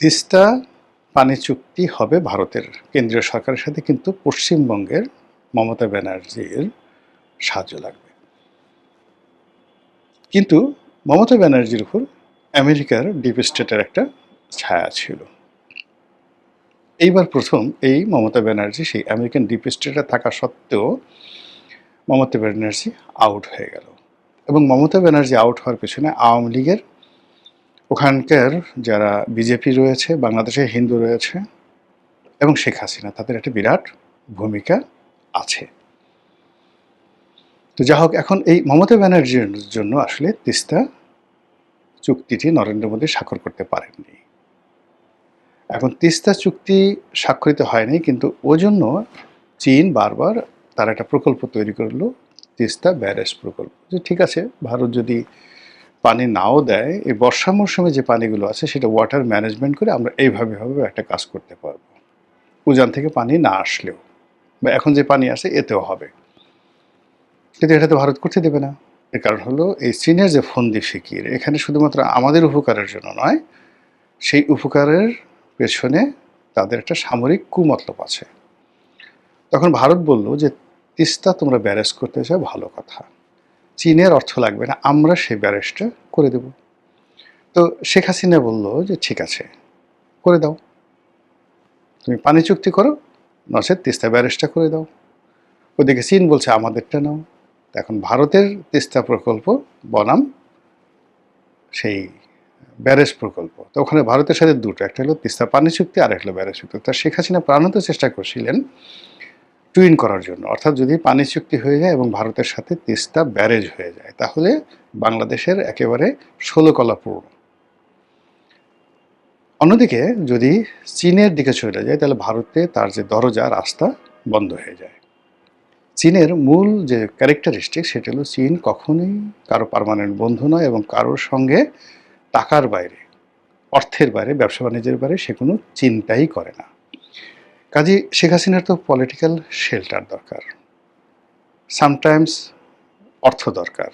তিস্তা পানি চুক্তি হবে ভারতের কেন্দ্রীয় সরকারের সাথে, কিন্তু পশ্চিমবঙ্গের মমতা ব্যানার্জির সাহায্য লাগবে। কিন্তু মমতা ব্যানার্জির উপর আমেরিকার ডিপ স্টেটের একটা ছায়া ছিল। এইবার প্রথম এই মমতা ব্যানার্জি সেই আমেরিকান ডিপ স্টেটে থাকা সত্ত্বেও মমতা ব্যানার্জি আউট হয়ে গেল। এবং মমতা ব্যানার্জি আউট হওয়ার পেছনে আওয়ামী লীগের ওখানকার যারা বিজেপি রয়েছে, বাংলাদেশে হিন্দু রয়েছে এবং শেখ হাসিনা, তাদের একটা বিরাট ভূমিকা আছে। তো যা হোক, এখন এই মমতা ব্যানার্জির জন্য আসলে তিস্তা চুক্তিটি নরেন্দ্র মোদী স্বাক্ষর করতে পারেননি। এখন তিস্তা চুক্তি স্বাক্ষরিত হয়নি, কিন্তু ওই জন্য চীন বারবার তার একটা প্রকল্প তৈরি করলো, তিস্তা ব্যারেজ প্রকল্প। যে ঠিক আছে, ভারত যদি পানি নাও দেয়, এই বর্ষা মৌসুমে যে পানিগুলো আছে সেটা ওয়াটার ম্যানেজমেন্ট করে আমরা এইভাবে একটা কাজ করতে পারবো, উজান থেকে পানি না আসলেও, বা এখন যে পানি আসে এতেও হবে। কিন্তু এটা তো ভারত করতে দেবে না। এর কারণ হলো এই চীনের যে ফন্দি ফিকির, এখানে শুধুমাত্র আমাদের উপকারের জন্য নয়, সেই উপকারের পেছনে তাদের একটা সামরিক কুমতলব আছে। তখন ভারত বলল যে তিস্তা তোমরা ব্যারেজ করতে চাও, ভালো কথা, চীনের অর্থ লাগবে না, আমরা সেই ব্যারেজটা করে দেব। তো শেখ হাসিনা বলল যে ঠিক আছে, করে দাও, তুমি পানি চুক্তি করো, নচেত তিস্তা ব্যারেজটা করে দাও। ওদিকে চীন বলছে আমাদেরটা নাও। এখন ভারতের তিস্তা প্রকল্প বনাম সেই ব্যারেজ প্রকল্প, তো ওখানে ভারতের সাথে দুটো, একটা হলো তিস্তা পানি চুক্তি আর একটা হলো ব্যারেজ চুক্তি। তা শেখ হাসিনা প্রাণত চেষ্টা করছিলেন টুইন করার জন্য, অর্থাৎ যদি পানি চুক্তি হয়ে যায় এবং ভারতের সাথে তিস্তা ব্যারেজ হয়ে যায়, তাহলে বাংলাদেশের একেবারে 16 কলা পূর্ণ। অন্যদিকে যদি চীনের দিকে চলে যায়, তাহলে ভারতে তার যে দরজা, রাস্তা বন্ধ হয়ে যায়। চীনের মূল যে ক্যারেক্টারিস্টিক, সেটা হলো চীন কখনোই কারো পার্মানেন্ট বন্ধু নয় এবং কারোর সঙ্গে টাকার বাইরে, অর্থের বাইরে, ব্যবসা বাণিজ্যের বাইরে সে কোনো চিন্তাই করে না। কাজেই শেখ হাসিনার তো পলিটিক্যাল শেল্টার দরকার, সামটাইমস অর্থ দরকার,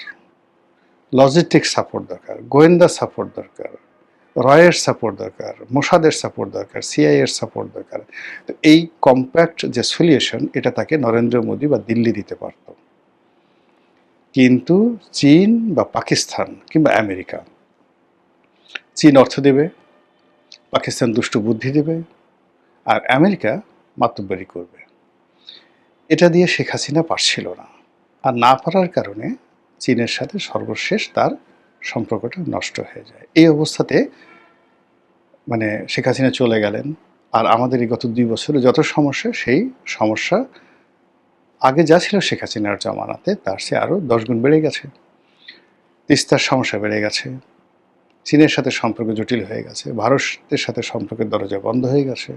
লজিস্টিক সাপোর্ট দরকার, গোয়েন্দা সাপোর্ট দরকার, রয়ের সাপোর্ট দরকার, মোসাদের সাপোর্ট দরকার, সিআইএর সাপোর্ট দরকার। তো এই কম্প্যাক্ট যে সলিউশন, এটা তাকে নরেন্দ্র মোদী বা দিল্লি দিতে পারত। কিন্তু চীন বা পাকিস্তান কিংবা আমেরিকা, চীন অর্থ দেবে, পাকিস্তান দুষ্ট বুদ্ধি দেবে, আর আমেরিকা মাতব্বরি করবে। এটা দিয়ে শেখ হাসিনা পারছিল না, আর না পারার কারণে চীনের সাথে সর্বশেষ তার সম্পর্কটা নষ্ট হয়ে যায়। এই অবস্থাতে শেখ হাসিনা চলে গেলেন, আর আমাদের এই গত 2 বছরে যত সমস্যা, সেই সমস্যা আগে যা ছিল শেখ হাসিনার জামানাতে তার চেয়ে আরও 10 গুণ বেড়ে গেছে। তিস্তার সমস্যা বেড়ে গেছে, চীনের সাথে সম্পর্ক জটিল হয়ে গেছে, ভারতের সাথে সম্পর্কের দরজা বন্ধ হয়ে গেছে,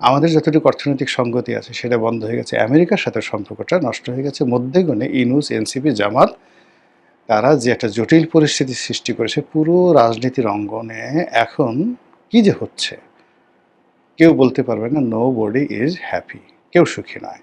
আমাদের যতটুকু অর্থনৈতিক সঙ্গতি আছে সেটা বন্ধ হয়ে গেছে, আমেরিকার সাথে সম্পর্কটা নষ্ট হয়ে গেছে। মধ্যেগণে ইউনূস, এনসিপি, জামাত, তারা যে একটা জটিল পরিস্থিতি সৃষ্টি করেছে পুরো রাজনীতির অঙ্গনে। এখন কি যে হচ্ছে কেউ বলতে পারবে না, নো বডি ইজ হ্যাপি, কেউ সুখী নয়।